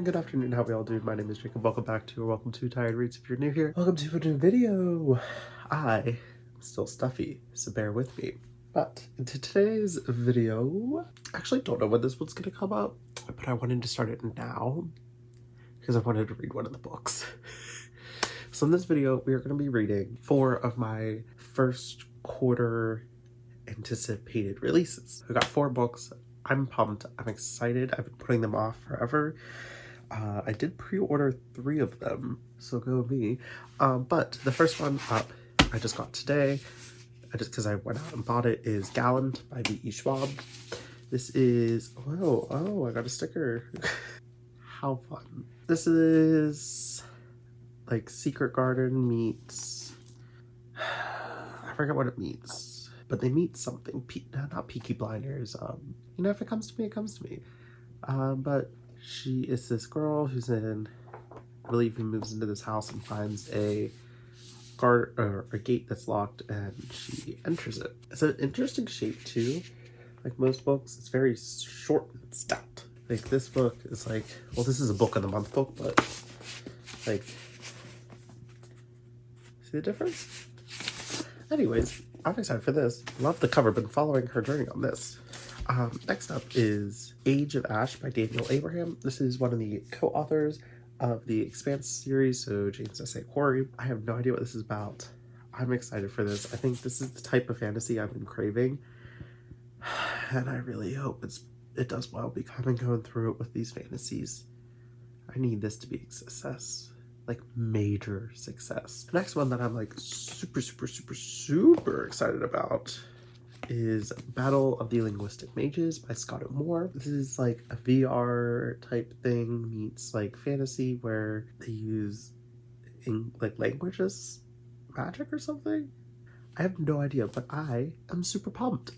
good afternoon, how we all doing? My name is Jacob. Welcome back to, or welcome to Tired Reads. If you're new here, welcome to a new video. I am still stuffy, so bear with me. But into today's video, I actually don't know when this one's gonna come out, but I wanted to start it now because I wanted to read one of the books. So in this video, we are going to be reading 4 of my first quarter anticipated releases. I got 4 books. I'm pumped. I'm excited. I've been putting them off forever. I did pre-order 3 of them, so go me. But the first one up, I just got today, because I went out and bought it, is Gallant by Schwab. This is, oh, I got a sticker. How fun. This is like Secret Garden meets, I forget what it meets, but they meet something, not Peaky Blinders. You know, if it comes to me, it comes to me. But she is this girl who's in, I believe he moves into this house and finds a gate that's locked, and she enters it. It's an interesting shape too. Like most books, it's very short and stout. Like this book is like, well, this is a book of the month book, but like, see the difference? Anyways, I'm excited for this. Love the cover, been following her journey on this. Next up is Age of Ash by Daniel Abraham. This is one of the co-authors of the Expanse series, so James S.A. Khorram. I have no idea what this is about. I'm excited for this. I think this is the type of fantasy I've been craving, and I really hope it does well, because I've been going through it with these fantasies. I need this to be a success. Like major success. The next one that I'm like super excited about is Battle of the Linguistic Mages by Scotto. This is like a VR type thing meets like fantasy, where they use like languages, magic or something. I have no idea, but I am super pumped.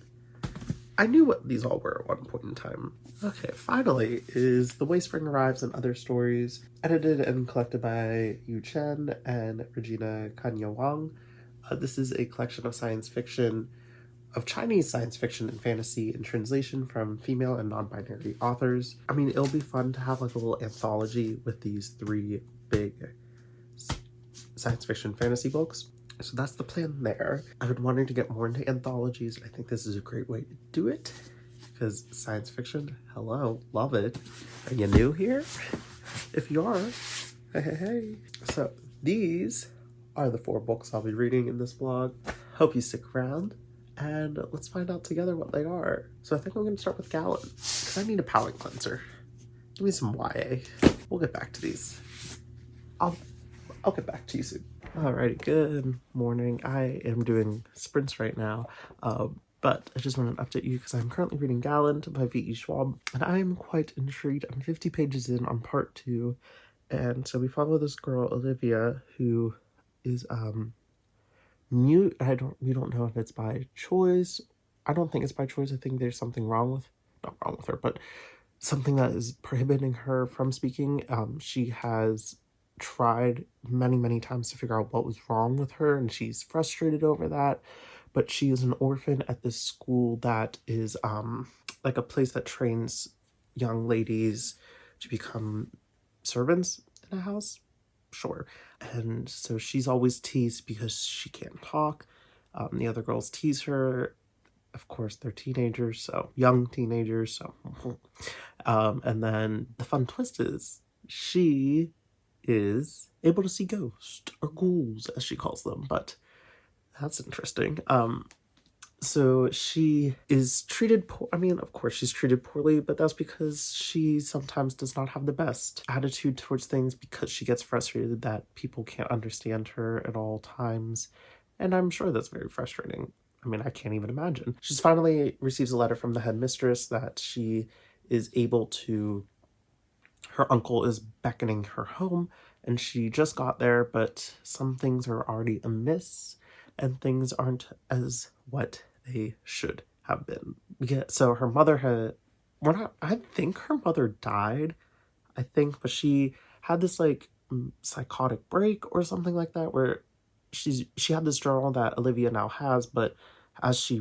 I knew what these all were at one point in time. Okay, finally is The Way Spring Arrives and Other Stories, edited and collected by Chen and Regina Kanyu Wang. This is a collection of Chinese science fiction and fantasy in translation from female and non-binary authors. I mean, it'll be fun to have like a little anthology with these 3 big science fiction fantasy books. So that's the plan there. I've been wanting to get more into anthologies. I think this is a great way to do it, because science fiction, hello, love it. Are you new here? If you are, hey. So these are the 4 books I'll be reading in this vlog. Hope you stick around, and let's find out together what they are. So I think I'm going to start with Gallant, because I need a palate cleanser. Give me some YA. We'll get back to these. I'll get back to you soon. Alrighty, good morning. I am doing sprints right now, but I just wanted to update you because I'm currently reading Gallant by Schwab, and I am quite intrigued. I'm 50 pages in on part 2, and so we follow this girl, Olivia, who is mute. We don't know if it's by choice. I don't think it's by choice. I think there's something not wrong with her, but something that is prohibiting her from speaking. She has tried many times to figure out what was wrong with her, and she's frustrated over that. But she is an orphan at this school that is like a place that trains young ladies to become servants in a house, sure. And so she's always teased because she can't talk. The other girls tease her. Of course, they're teenagers, so young teenagers, so and then the fun twist is she is able to see ghosts, or ghouls as she calls them, but that's interesting. So she is treated I mean, of course she's treated poorly, but that's because she sometimes does not have the best attitude towards things, because she gets frustrated that people can't understand her at all times, and I'm sure that's very frustrating. I mean, I can't even imagine. She's finally receives a letter from the headmistress that she is able to, her uncle is beckoning her home, and she just got there, but some things are already amiss, and things aren't as what they should have been. So her mother I think her mother died, but she had this like psychotic break or something like that, where she had this journal that Olivia now has, but as she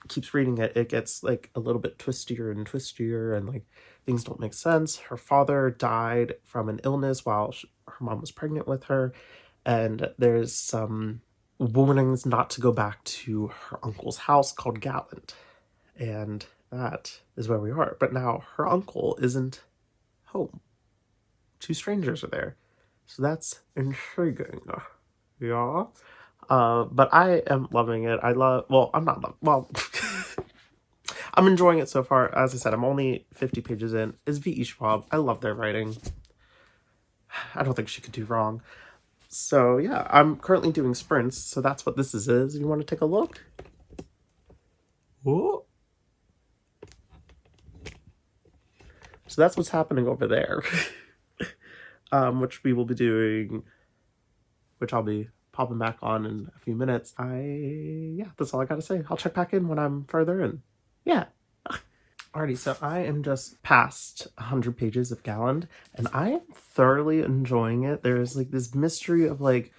keeps reading it, it gets like a little bit twistier and like things don't make sense. Her father died from an illness while her mom was pregnant with her, and there's some warnings not to go back to her uncle's house called Gallant. And that is where we are. But now her uncle isn't home. 2 strangers are there. So that's intriguing. Yeah. But I am loving it. I'm enjoying it so far. As I said, I'm only 50 pages in. It's V.E. Schwab. I love their writing. I don't think she could do wrong. So yeah, I'm currently doing sprints, so that's what this is. You want to take a look? Whoa. So that's what's happening over there. Which we will be doing, which I'll be popping back on in a few minutes. Yeah, that's all I gotta say. I'll check back in when I'm further in. Yeah. Alrighty, so I am just past 100 pages of Gallant, and I am thoroughly enjoying it. There's like this mystery of like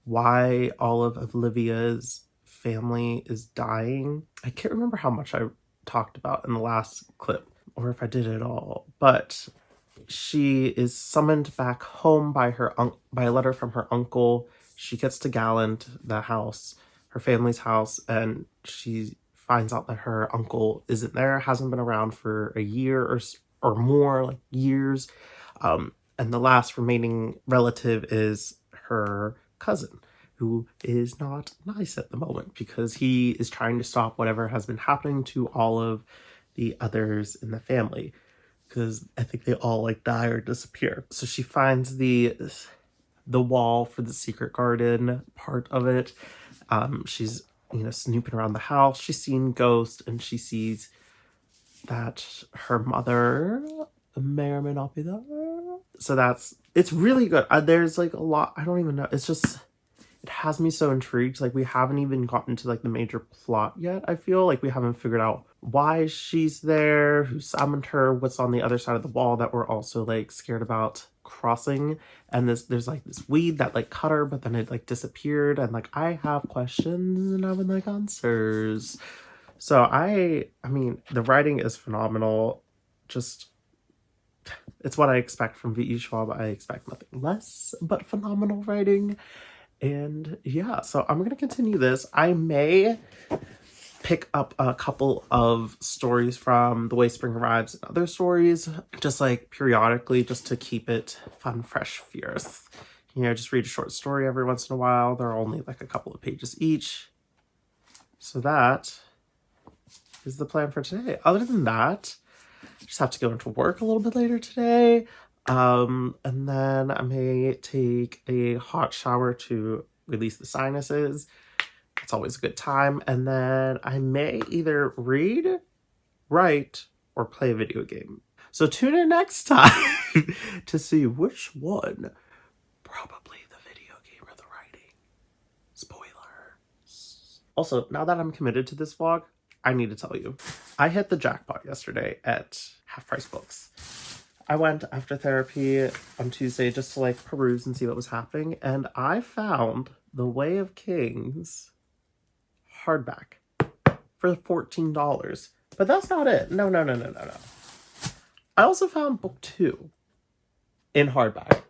why all of Olivia's family is dying. I can't remember how much I talked about in the last clip, or if I did it all, but she is summoned back home by by a letter from her uncle. She gets to Gallant, the house, her family's house, and she finds out that her uncle isn't there, hasn't been around for a year or more, like years. And the last remaining relative is her cousin, who is not nice at the moment because he is trying to stop whatever has been happening to all of the others in the family, because I think they all like die or disappear. So she finds the wall for the secret garden part of it. She's snooping around the house. She's seen ghosts, and she sees that her mother may or may not be there. So it's really good. There's like a lot, I don't even know. It's just, it has me so intrigued. Like, we haven't even gotten to like the major plot yet. I feel like we haven't figured out why she's there, who summoned her, what's on the other side of the wall that we're also like scared about crossing. And there's like this weed that like cut her, but then it like disappeared, and like I have questions and I would like answers. So I mean, the writing is phenomenal. Just, it's what I expect from V.E. Schwab. I expect nothing less but phenomenal writing. And yeah, so I'm gonna continue this. I may pick up a couple of stories from The Way Spring Arrives and other stories, just like periodically, just to keep it fun, fresh, fierce. Just read a short story every once in a while. They're only like a couple of pages each. So that is the plan for today. Other than that, I just have to go into work a little bit later today. And then I may take a hot shower to release the sinuses. It's always a good time. And then I may either read, write, or play a video game. So tune in next time to see which one. Probably the video game or the writing. Spoiler. Also, now that I'm committed to this vlog, I need to tell you, I hit the jackpot yesterday at Half Price Books. I went after therapy on Tuesday just to like peruse and see what was happening, and I found The Way of Kings hardback for $14. But that's not it. No. I also found book 2 in hardback.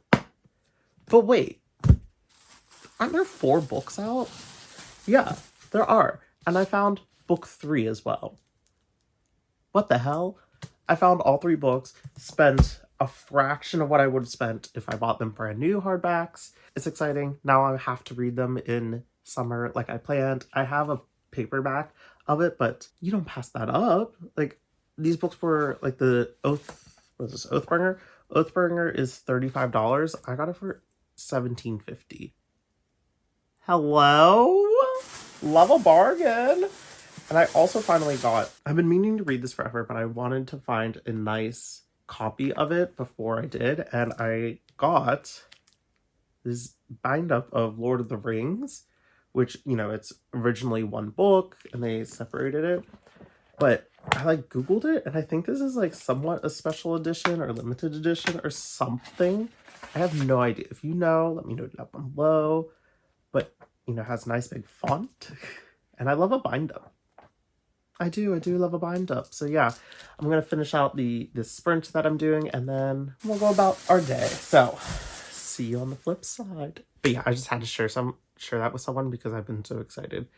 But wait, aren't there 4 books out? Yeah, there are. And I found book 3 as well. What the hell? I found all 3 books, spent a fraction of what I would have spent if I bought them brand new hardbacks. It's exciting. Now I have to read them in summer like I planned. I have a paperback of it, but you don't pass that up. Like, these books were like the Oathbringer? Oathbringer is $35. I got it for $17.50. Hello? Love a bargain. And I also finally I've been meaning to read this forever, but I wanted to find a nice copy of it before I did. And I got this bind up of Lord of the Rings, which, it's originally one book and they separated it. But I like Googled it, and I think this is like somewhat a special edition or limited edition or something. I have no idea. If you know, let me know down below. But, it has nice big font. And I love a bind up. I do love a bind up. So yeah, I'm gonna finish out this sprint that I'm doing, and then we'll go about our day. So see you on the flip side. But yeah, I just had to share that with someone because I've been so excited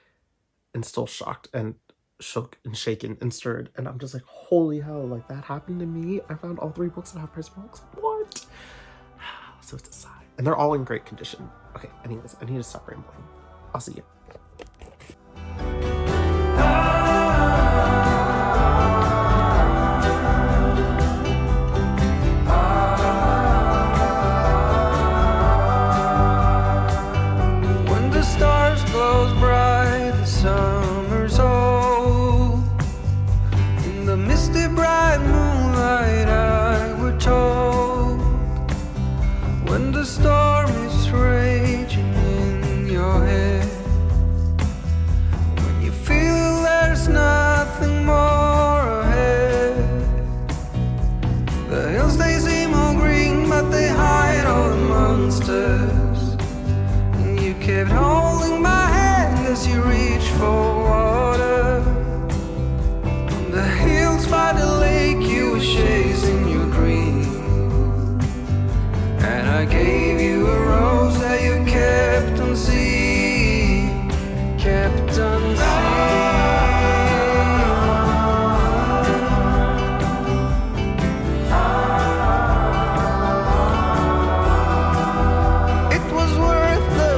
and still shocked and shook and shaken and stirred, and I'm just like, holy hell, like that happened to me. I found all 3 books at half price books. What? So it's a sigh, and they're all in great condition. Okay, anyways, I need to stop rambling. I'll see you. When the stars glows bright, the summer's old. In the misty bright moonlight I were told, when the storm is raging in your head, when you feel there's nothing more ahead, the hills they seem all green but they hide all the monsters, and you kept holding my hand as you reached for water. On the hills by the lake you were chasing your dream, and I gave you a rose that you kept on seeing, kept on seeing. It was worth the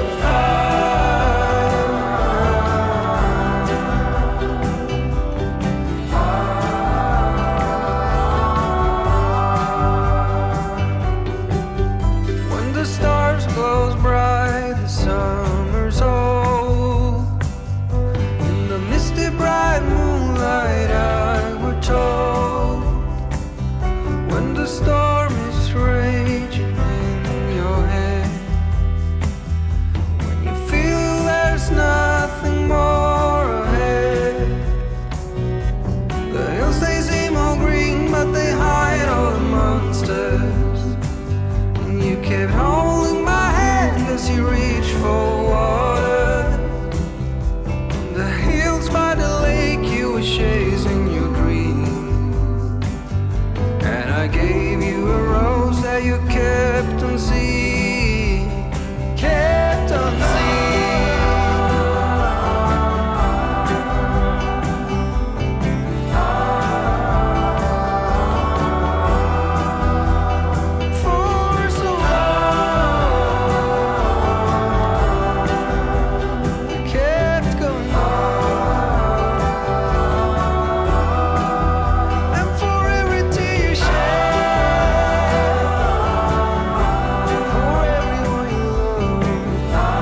when the stars glows bright, the summer's old. In the misty bright moonlight I were told, when the storm is raging in your head, when you feel there's nothing more ahead, the hills they seem all green but they hide all the monsters, and you kept holding my hand as you reached for water. On the hills by the lake you were chasing your dream, and I gave you a rose that you kept on seeing, kept on seeing. For so long, you kept going on, and for every tear you shed, for everyone you love,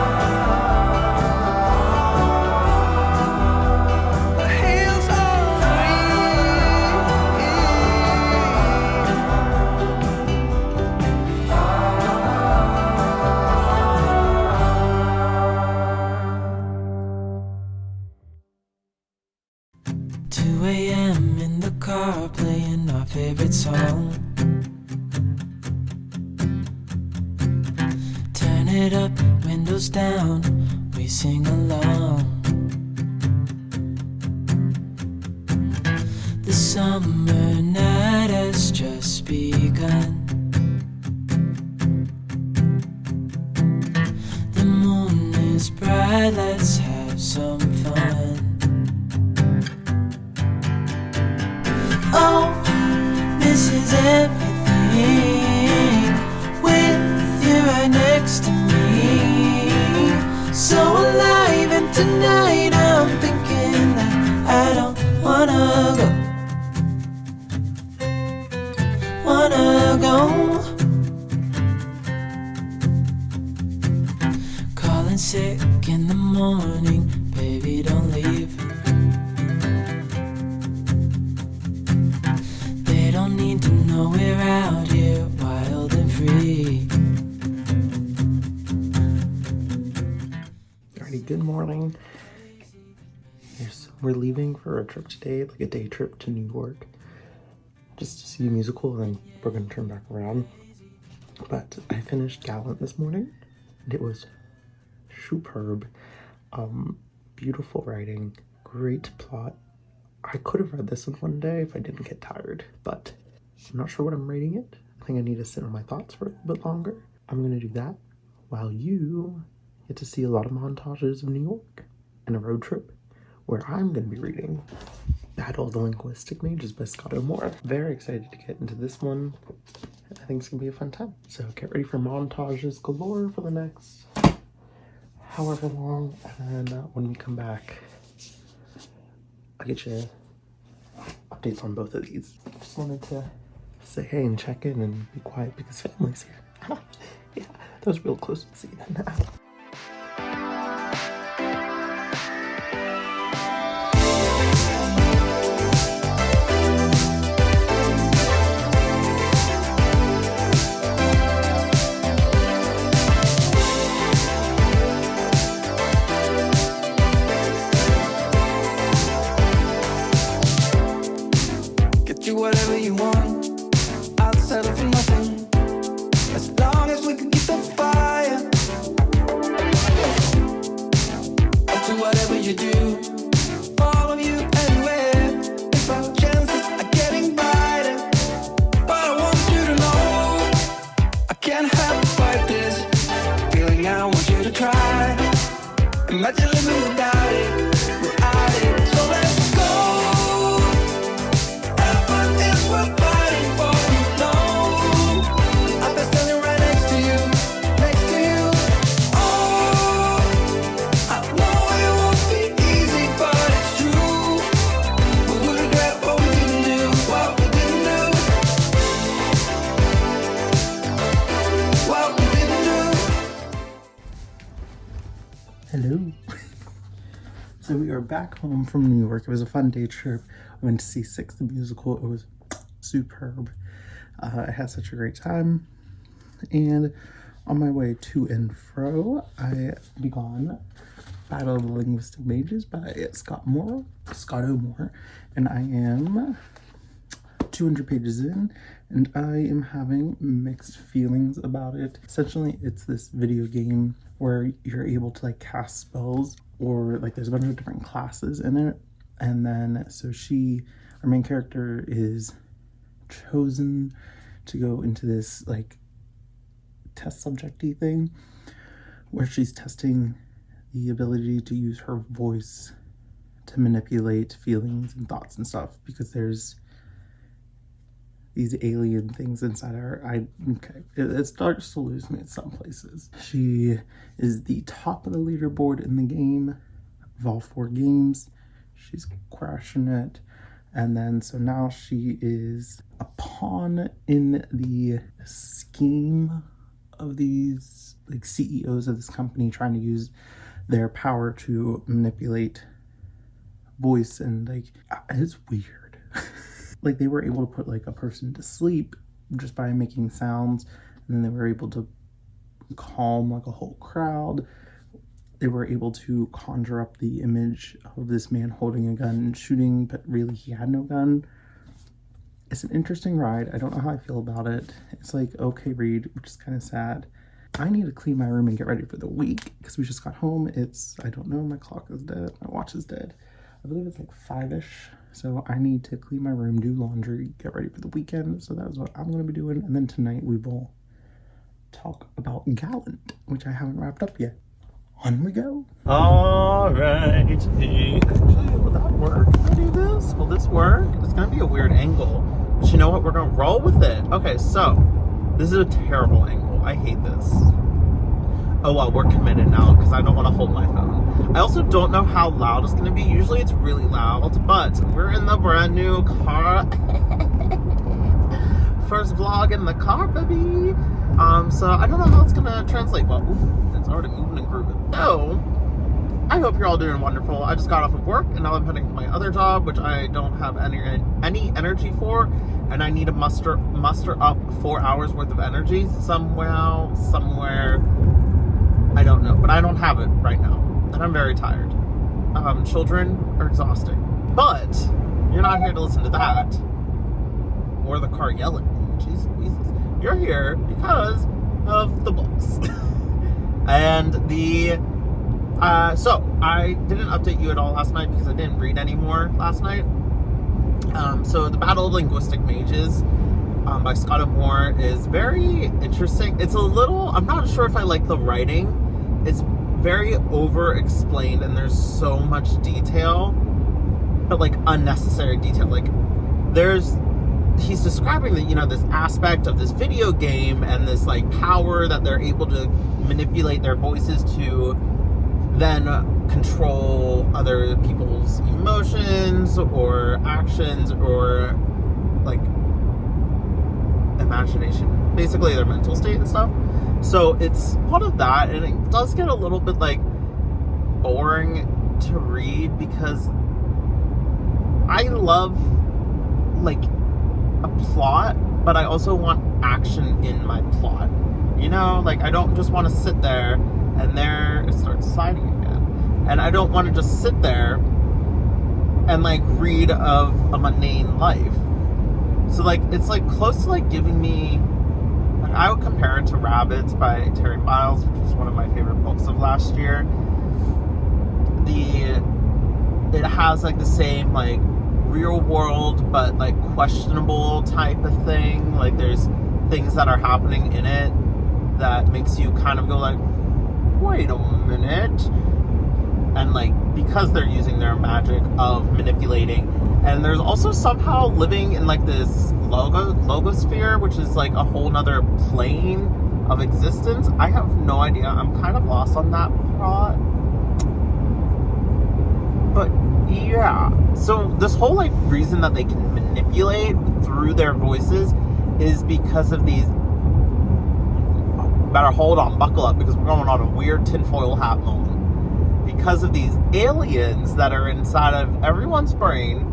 the hills are green. 2 a.m. in the car playing our favorite song. Turn it up, windows down, we sing along. The summer night has just begun. The moon is bright, let's have some fun. Oh, this is everything, with you right next to me. So alive, and tonight I'm thinking that I don't wanna go. Calling sick in the morning, baby don't leave. They don't need to know we're out here wild and free. Alrighty, good morning. We're leaving for a trip today, like a day trip to New York, just to see a musical, and then we're gonna turn back around. But I finished Gallant this morning, and it was superb. Beautiful writing, great plot, I could have read this in one day if I didn't get tired, but I'm not sure what I'm rating it. I think I need to sit on my thoughts for a bit longer. I'm gonna do that while you get to see a lot of montages of New York and a road trip where I'm gonna be reading Battle of the Linguistic Mages by Scotto. Very excited to get into this one. I think it's gonna be a fun time. So get ready for montages galore for the next however long, and when we come back, I'll get you updates on both of these. Just wanted to say hey and check in and be quiet because family's here. Yeah, that was real close to see that now. Whatever you want, I'll settle for nothing, as long as we can keep the fire. I'll do whatever you do, follow you anywhere, if our chances are getting brighter. But I want you to know, I can't help but fight this feeling. I want you to try, imagine living without it, so let's go. We're fighting for you, know I've been standing right next to you, oh, I know it won't be easy, but it's true, we will regret what we didn't do, what we didn't do. Hello. So we are back home from New York. It was a fun day trip. We went to see Six the musical. It was superb. I had such a great time, and on my way to and fro I began Battle of the Linguistic Mages by Scotto, and I am 200 pages in, and I am having mixed feelings about it. Essentially, it's this video game where you're able to like cast spells, or like there's a bunch of different classes in it, and then so our main character is chosen to go into this like test subjecty thing where she's testing the ability to use her voice to manipulate feelings and thoughts and stuff, because there's these alien things inside her. It starts to lose me in some places. She is the top of the leaderboard in the game of all 4 games. She's crushing it. And then, so now she is a pawn in the scheme of these like CEOs of this company trying to use their power to manipulate voice, and like, it's weird. Like, they were able to put like a person to sleep just by making sounds, and then they were able to calm like a whole crowd. They were able to conjure up the image of this man holding a gun and shooting, but really he had no gun. It's an interesting ride. I don't know how I feel about it. It's like, okay read, which is kind of sad. I need to clean my room and get ready for the week because we just got home. I don't know, my clock is dead, my watch is dead. I believe it's like 5-ish. So I need to clean my room, do laundry, get ready for the weekend. So that's what I'm going to be doing. And then tonight we will talk about Gallant, which I haven't wrapped up yet. On we go. Alright. Actually, will that work? Can I do this? Will this work? It's gonna be a weird angle. But you know what? We're gonna roll with it. Okay, so this is a terrible angle. I hate this. Oh well, we're committed now because I don't want to hold my phone. I also don't know how loud it's gonna be. Usually it's really loud, but we're in the brand new car. First vlog in the car, baby. So I don't know how it's gonna translate, but ooh, it's already moving and grooving. So I hope you're all doing wonderful. I just got off of work and now I'm heading to my other job, which I don't have any energy for, and I need to muster up 4 hours worth of energy somehow, somewhere. I don't know, but I don't have it right now, and I'm very tired. Children are exhausting, but you're not here to listen to that or the car yelling. Jesus. You're here because of the books. And so I didn't update you at all last night because I didn't read anymore last night. So the Battle of Linguistic Mages by Scotto is very interesting. It's a little, I'm not sure if I like the writing. It's very over-explained and there's so much detail, but like unnecessary detail. Like he's describing that, you know, this aspect of this video game and this like power that they're able to manipulate their voices to then control other people's emotions or actions or like imagination, basically their mental state and stuff. So it's one of that, and it does get a little bit like boring to read because I love like a plot, but I also want action in my plot. You know, like I don't just want to sit there and there it starts sliding again. And I don't want to just sit there and like read of a mundane life. So like it's like close to like giving me, like I would compare it to Rabbits by Terry Miles, which was one of my favorite books of last year. It has like the same like real world but like questionable type of thing. Like there's things that are happening in it that makes you kind of go like, wait a minute. And like because they're using their magic of manipulating, and there's also somehow living in like this logosphere, which is like a whole nother plane of existence. I have no idea. I'm kind of lost on that plot. But yeah, so this whole like reason that they can manipulate through their voices is because of these, better hold on, buckle up, because we're going on a weird tinfoil hat moment. Because of these aliens that are inside of everyone's brain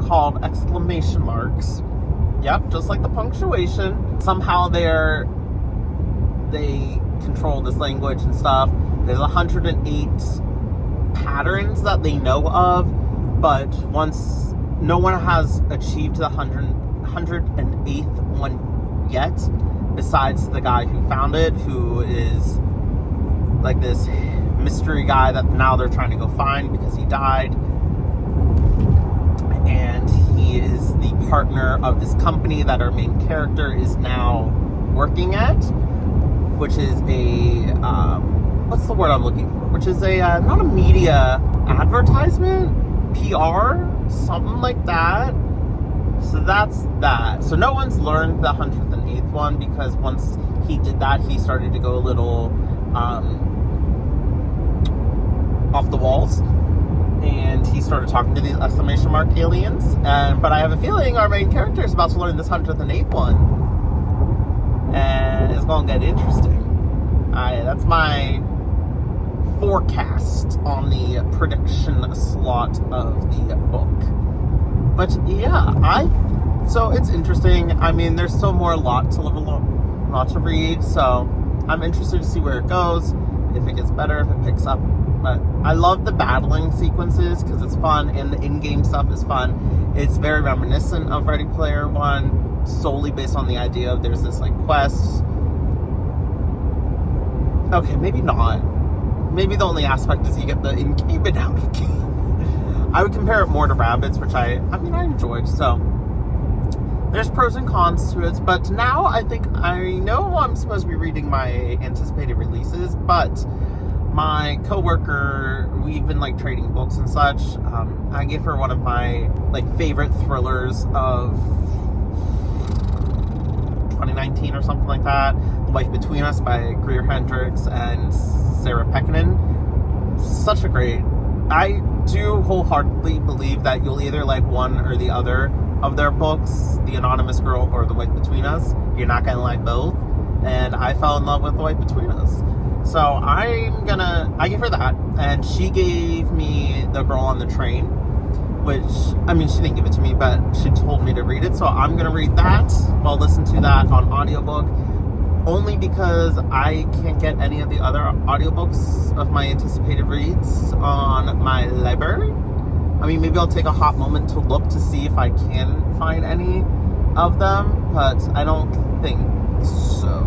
called exclamation marks. Yep, just like the punctuation. Somehow they control this language and stuff. There's 108 patterns that they know of, but once no one has achieved the 108th one yet, besides the guy who found it, who is like this mystery guy that now they're trying to go find because he died. And he is the partner of this company that our main character is now working at, which is a what's the word I'm looking for? Which is a not a media advertisement, PR, something like that. So that's that. So no one's learned the 108th one because once he did that, he started to go a little off the walls, and he started talking to these exclamation mark aliens. But I have a feeling our main character is about to learn this 108th one, and it's gonna get interesting. That's my forecast on the prediction slot of the book. But yeah, so it's interesting. I mean, there's still more lot to read, so I'm interested to see where it goes, if it gets better, if it picks up. But I love the battling sequences because it's fun, and the in-game stuff is fun. It's very reminiscent of Ready Player One, solely based on the idea of there's this like quest. Okay, maybe not. Maybe the only aspect is you get the in-game and out-of-game. I would compare it more to Rabbits, which I enjoyed. So there's pros and cons to it. But now I think I know I'm supposed to be reading my anticipated releases, but my coworker, we've been like trading books and such. I gave her one of my like favorite thrillers of 2019 or something like that, The Wife Between Us by Greer Hendricks and Sarah Pekkanen. Such a great, I do wholeheartedly believe that you'll either like one or the other of their books, The Anonymous Girl or The Wife Between Us. You're not gonna like both, and I fell in love with The Wife Between Us. So I gave her that, and she gave me The Girl on the Train, which, I mean, she didn't give it to me, but she told me to read it, so I'm gonna read that. I'll listen to that on audiobook, only because I can't get any of the other audiobooks of my anticipated reads on my library. I mean, maybe I'll take a hot moment to look to see if I can find any of them, but I don't think so.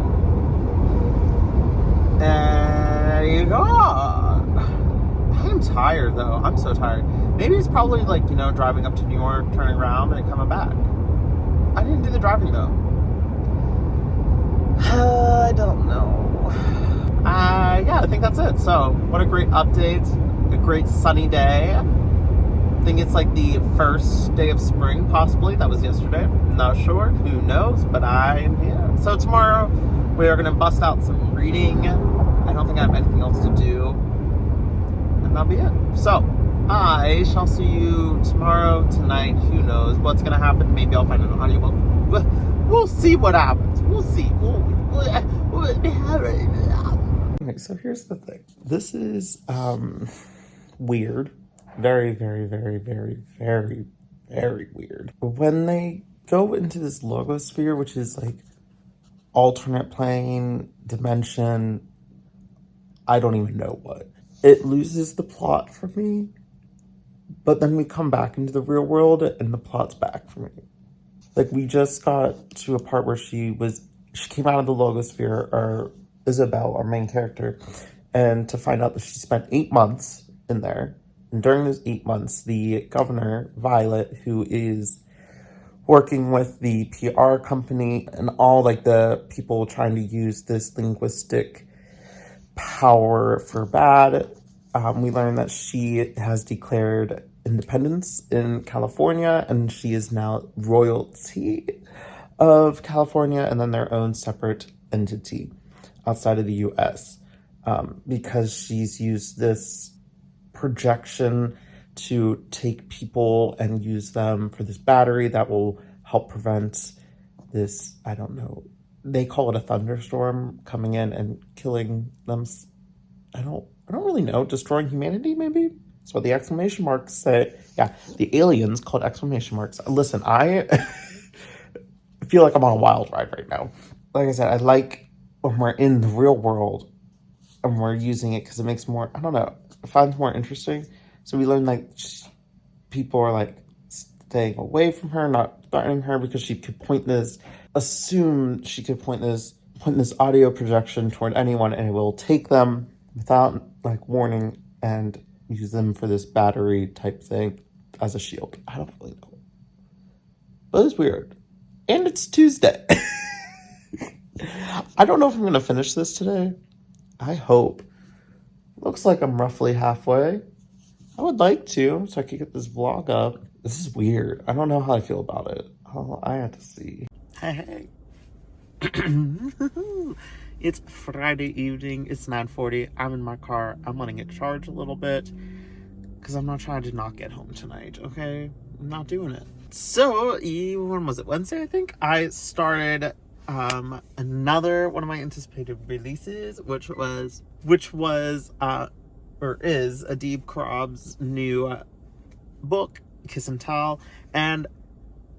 There you go. I'm I'm tired though. I'm so tired. Maybe it's probably like, you know, driving up to New York, turning around, and coming back. I didn't do the driving though. I don't know. Yeah, I think that's it. So, what a great update. A great sunny day. I think it's like the first day of spring, possibly. That was yesterday. Not sure. Who knows? But I am here. So, tomorrow, we are going to bust out some reading. I don't think I have anything else to do. And that'll be it. So, I shall see you tomorrow, tonight. Who knows what's going to happen? Maybe I'll find an audiobook. We'll see what happens. We'll see. Okay, so here's the thing. This is weird. Very, very, very, very, very, very weird. When they go into this logosphere, which is like alternate plane, dimension, I don't even know what. It loses the plot for me. But then we come back into the real world and the plot's back for me. Like, we just got to a part where she came out of the logosphere, or Isabel, our main character, and to find out that she spent 8 months in there. And during those 8 months, the governor, Violet, who is working with the PR company and all like the people trying to use this linguistic power for bad, we learn that she has declared independence in California, and she is now royalty of California, and then their own separate entity outside of the US, because she's used this projection to take people and use them for this battery that will help prevent this, I don't know, they call it a thunderstorm, coming in and killing them. I don't really know, destroying humanity, maybe? That's what the exclamation marks say. Yeah, the aliens called exclamation marks. Listen, I feel like I'm on a wild ride right now. Like I said, I like when we're in the real world and we're using it because it makes more, I don't know, I find it more interesting. So we learn like people are like staying away from her, not threatening her, because she could assume she could point this audio projection toward anyone and it will take them without like warning and use them for this battery type thing as a shield. I don't really know. But it's weird. And it's Tuesday. I don't know if I'm going to finish this today. I hope. Looks like I'm roughly halfway. I would like to, so I could get this vlog up. This is weird. I don't know how I feel about it. I have to see. Hey. It's Friday evening. It's 9:40. I'm in my car. I'm letting it charge a little bit because I'm not trying to not get home tonight, okay? I'm not doing it. So, when was it? Wednesday, I think? I started another one of my anticipated releases, which is Adib Khorram's new book, Kiss and Tell, and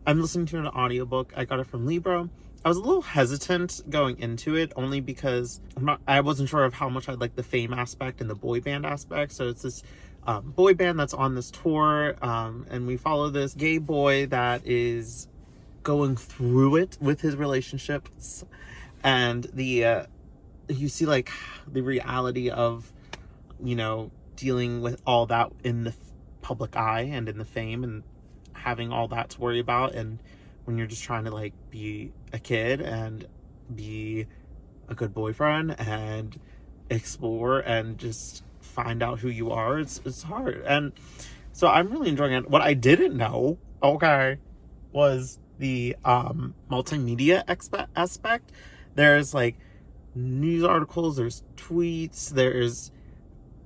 I'm listening to an audiobook. I got it from Libro. I was a little hesitant going into it, only because I wasn't sure of how much I like the fame aspect and the boy band aspect. So it's this boy band that's on this tour, and we follow this gay boy that is going through it with his relationships, and you see like the reality of, you know, dealing with all that in the public eye and in the fame and having all that to worry about, and when you're just trying to like be a kid and be a good boyfriend and explore and just find out who you are, it's hard. And so I'm really enjoying it. What I didn't know, was the multimedia aspect. There's like news articles, there's tweets, there's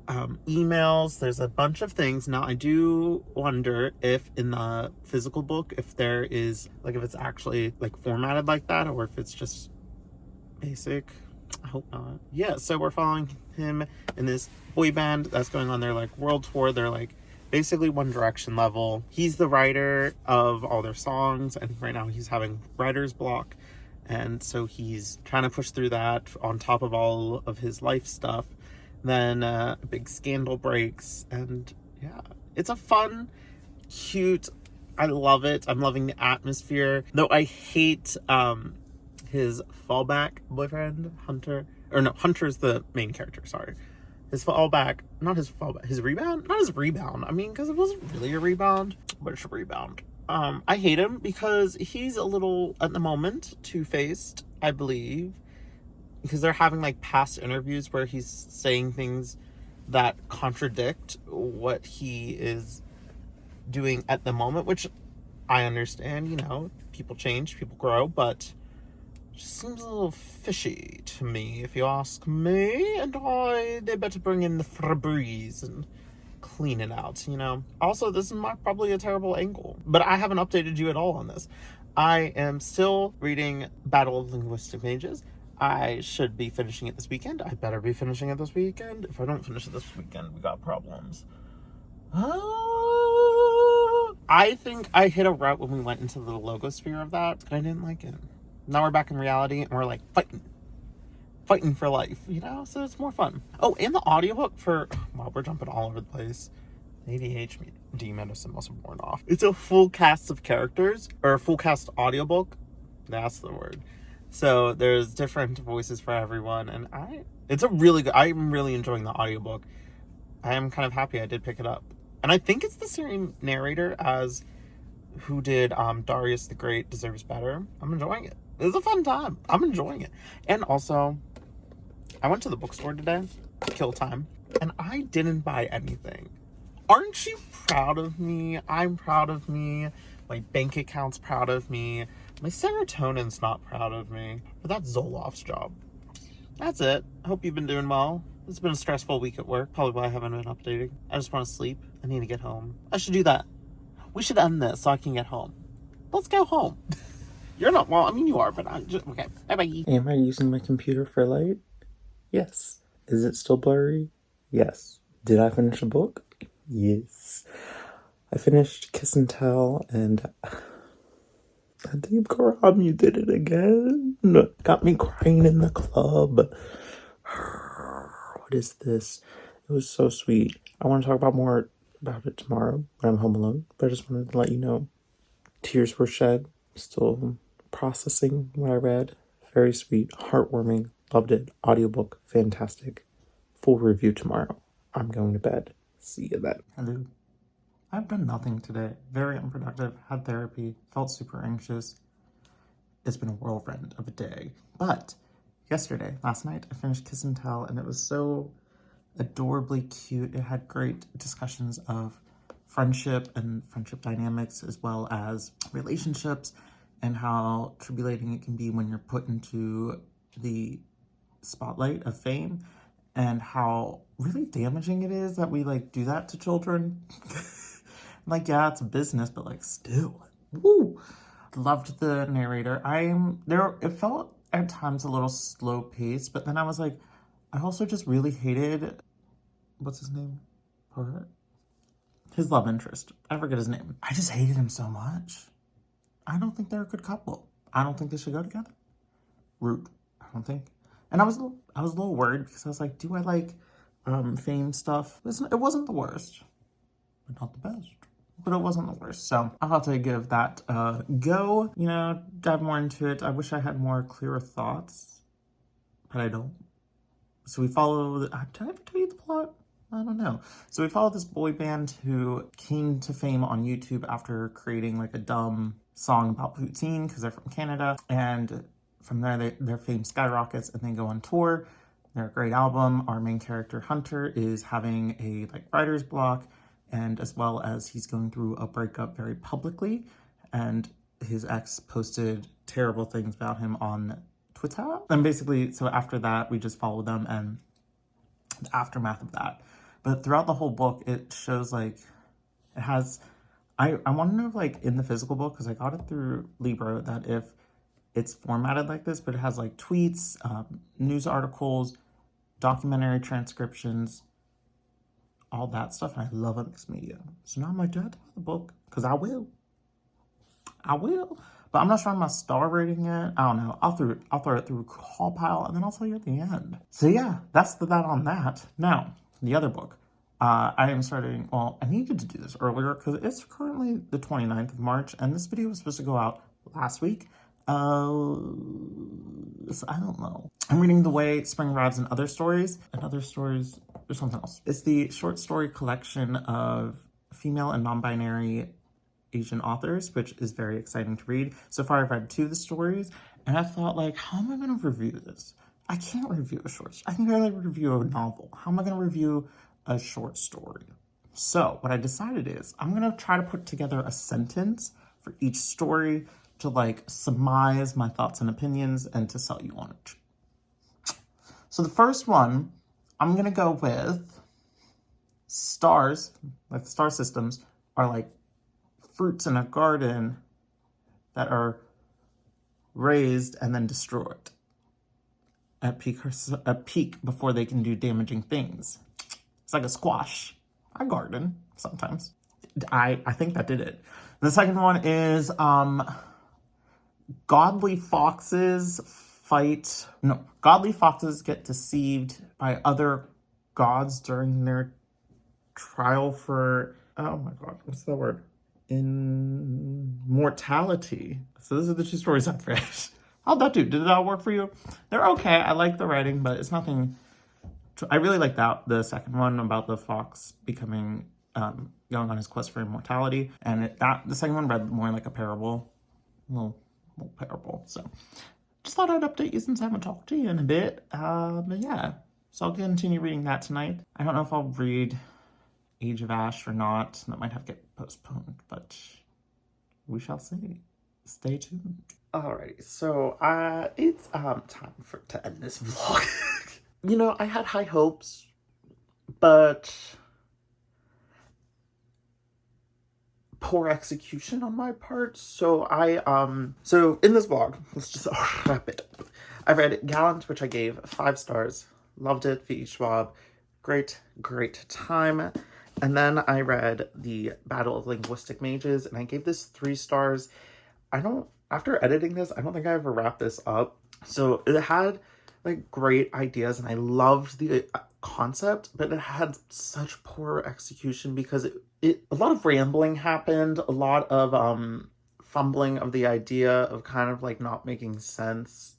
emails, there's a bunch of things. Now I do wonder if in the physical book, if there is like, if it's actually like formatted like that, or if it's just basic. I hope not. Yeah, so we're following him in this boy band that's going on their like world tour. They're like basically One Direction level. He's the writer of all their songs, and right now he's having writer's block, and so he's trying to push through that on top of all of his life stuff. Then a big scandal breaks, and yeah, it's a fun, cute, I love it. I'm loving the atmosphere, though I hate his fallback boyfriend, Hunter. Or no, Hunter's the main character, sorry. his fallback, not his fallback, his rebound? Not his rebound. I mean, because it wasn't really a rebound, but it's a rebound. I hate him because he's a little, at the moment, two-faced, I believe. Because they're having, like, past interviews where he's saying things that contradict what he is doing at the moment, which I understand, you know, people change, people grow, but it just seems a little fishy to me, if you ask me, and they better bring in the Febreze and clean it out, you know. Also, this is probably a terrible angle, but I haven't updated you at all on this. I am still reading Battle of Linguistic Mages. I should be finishing it this weekend. I better be finishing it this weekend. If I don't finish it this weekend, we got problems. I think I hit a rut when we went into the logosphere of that, and I didn't like it. Now we're back in reality, and we're like fighting for life, you know? So it's more fun. Oh, and the audiobook for, wow, we're jumping all over the place. ADHD medicine must have worn off. It's a full cast of characters, or a full cast audiobook. That's the word. So there's different voices for everyone, and it's a really good, I'm really enjoying the audiobook. I am kind of happy I did pick it up. And I think it's the same narrator as who did Darius the Great Deserves Better. I'm enjoying it. It's a fun time. I'm enjoying it. And also, I went to the bookstore today, kill time, and I didn't buy anything. Aren't you proud of me? I'm proud of me. My bank account's proud of me. My serotonin's not proud of me. But that's Zoloft's job. That's it. I hope you've been doing well. It's been a stressful week at work. Probably why I haven't been updating. I just want to sleep. I need to get home. I should do that. We should end this so I can get home. Let's go home. You're not, well, I mean, you are, but I'm just, okay. Bye-bye. Am I using my computer for light? Yes. Is it still blurry? Yes. Did I finish a book? Yes. I finished Kiss and Tell, and Adib, Khorram, you did it again. Got me crying in the club. What is this? It was so sweet. I want to talk more about it tomorrow when I'm home alone, but I just wanted to let you know. Tears were shed. Still processing what I read. Very sweet, heartwarming. Loved it. Audiobook, fantastic. Full review tomorrow. I'm going to bed. See you then. Hello. I've done nothing today. Very unproductive. Had therapy. Felt super anxious. It's been a whirlwind of a day. But last night, I finished Kiss and Tell, and it was so adorably cute. It had great discussions of friendship and friendship dynamics, as well as relationships, and how tribulating it can be when you're put into the spotlight of fame, and how really damaging it is that we do that to children. Yeah, it's a business, but still. Woo! Loved the narrator. It felt at times a little slow paced, but then I was like, I also just really hated, what's his name? His love interest. I forget his name. I just hated him so much. I don't think they're a good couple. I don't think they should go together. Root. I don't think. And I was a little worried because I was like, do I like fame stuff? It wasn't the worst, but not the best. But it wasn't the worst. So I'll have to give that a go. Dive more into it. I wish I had more clearer thoughts, but I don't. So we follow. Did I ever tell you the plot? I don't know. So we follow this boy band who came to fame on YouTube after creating a dumb song about poutine because they're from Canada. And from there, their fame skyrockets and they go on tour. They're a great album. Our main character, Hunter, is having a writer's block, and as well as he's going through a breakup very publicly. And his ex posted terrible things about him on Twitter. And basically, so after that, we just follow them and the aftermath of that. But throughout the whole book, it shows it has, I want to know in the physical book, because I got it through Libro, that if it's formatted like this, but it has tweets, news articles, documentary transcriptions, all that stuff. And I love a mixed media. So now I might do have to buy the book, because I will. But I'm not sure I'm going to star rating it. I don't know. I'll throw it through a call pile, and then I'll tell you at the end. So yeah, that's that on that. Now, the other book. I am starting, well, I needed to do this earlier because it's currently the 29th of March, and this video was supposed to go out last week. So I don't know. I'm reading The Way Spring Arrives and Other Stories. And Other Stories there's something else. It's the short story collection of female and non-binary Asian authors, which is very exciting to read. So far, I've read 2 of the stories, and I thought, like, how am I going to review this? I can't review a short story. I can barely review a novel. How am I going to review a short story? So what I decided is I'm going to try to put together a sentence for each story to, like, surmise my thoughts and opinions and to sell you on it. So the first one, I'm going to go with stars, like the star systems, are like fruits in a garden that are raised and then destroyed at peak before they can do damaging things. It's like a squash. I garden sometimes. I think that did it. The second one is godly foxes get deceived by other gods during their trial for, oh my god, what's the word? Immortality. So those are the 2 stories I've read. How'd that do? Did that work for you? They're okay. I like the writing, but it's nothing. I really like that, the second one about the fox becoming, going on his quest for immortality. And the second one read more like a parable. Little parable. So just thought I'd update you since I haven't talked to you in a bit. But yeah, so I'll continue reading that tonight. I don't know if I'll read Age of Ash or not. That might have to get postponed, but we shall see. Stay tuned. Alrighty, so it's time to end this vlog. You know, I had high hopes, but poor execution on my part. So so in this vlog, let's just wrap it up. I read Gallant, which I gave 5 stars. Loved it. V. Schwab. Great time. And then I read The Battle of Linguistic Mages, and I gave this 3 stars. After editing this, I don't think I ever wrapped this up. So it had, like, great ideas, and I loved the concept, but it had such poor execution because a lot of rambling happened, a lot of fumbling of the idea of kind of, like, not making sense.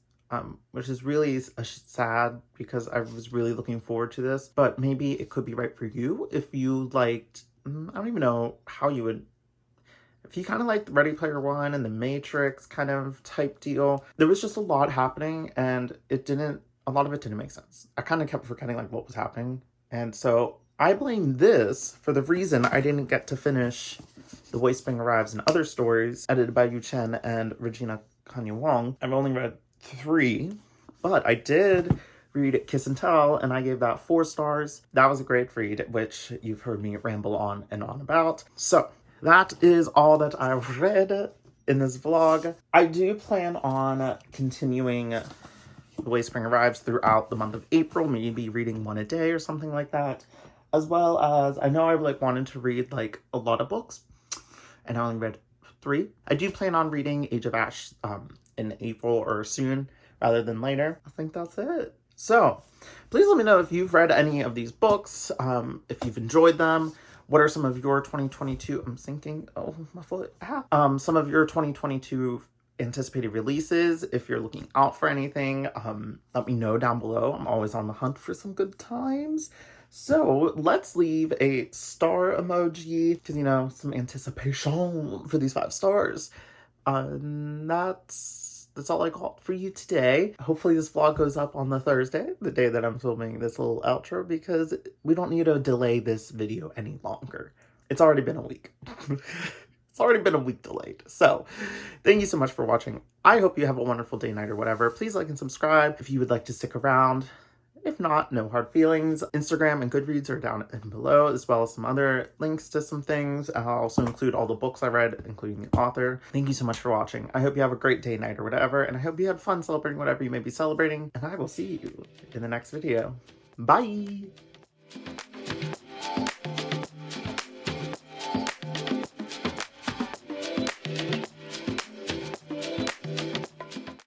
Which is really sad because I was really looking forward to this, but maybe it could be right for you if you liked, I don't even know how you would, if you kind of liked Ready Player One and The Matrix kind of type deal. There was just a lot happening, and a lot of it didn't make sense. I kind of kept forgetting, like, what was happening, and so I blame this for the reason I didn't get to finish The Wayspring Arrives and Other Stories, edited by Chen and Regina Kanyu Wang. I've only read 3, but I did read Kiss and Tell, and I gave that 4 stars. That was a great read, which you've heard me ramble on and on about. So that is all that I read in this vlog. I do plan on continuing The Wayspring Arrives throughout the month of April, maybe reading 1 a day or something like that, as well as I know I wanted to read like a lot of books, and I only read 3. I do plan on reading Age of Ash in April or soon rather than later. I think that's it. So please let me know if you've read any of these books, if you've enjoyed them. What are some of your 2022, I'm thinking, oh, my foot, some of your 2022 anticipated releases. If you're looking out for anything, let me know down below. I'm always on the hunt for some good times. So let's leave a star emoji, because, you know, some anticipation for these 5 stars. That's all I got for you today. Hopefully this vlog goes up on the Thursday, the day that I'm filming this little outro, because we don't need to delay this video any longer. It's already been a week. It's already been a week delayed. So thank you so much for watching. I hope you have a wonderful day, night, or whatever. Please like and subscribe if you would like to stick around. If not, no hard feelings. Instagram and Goodreads are down and below, as well as some other links to some things. I'll also include all the books I read, including the author. Thank you so much for watching. I hope you have a great day, night, or whatever, and I hope you had fun celebrating whatever you may be celebrating, and I will see you in the next video. Bye!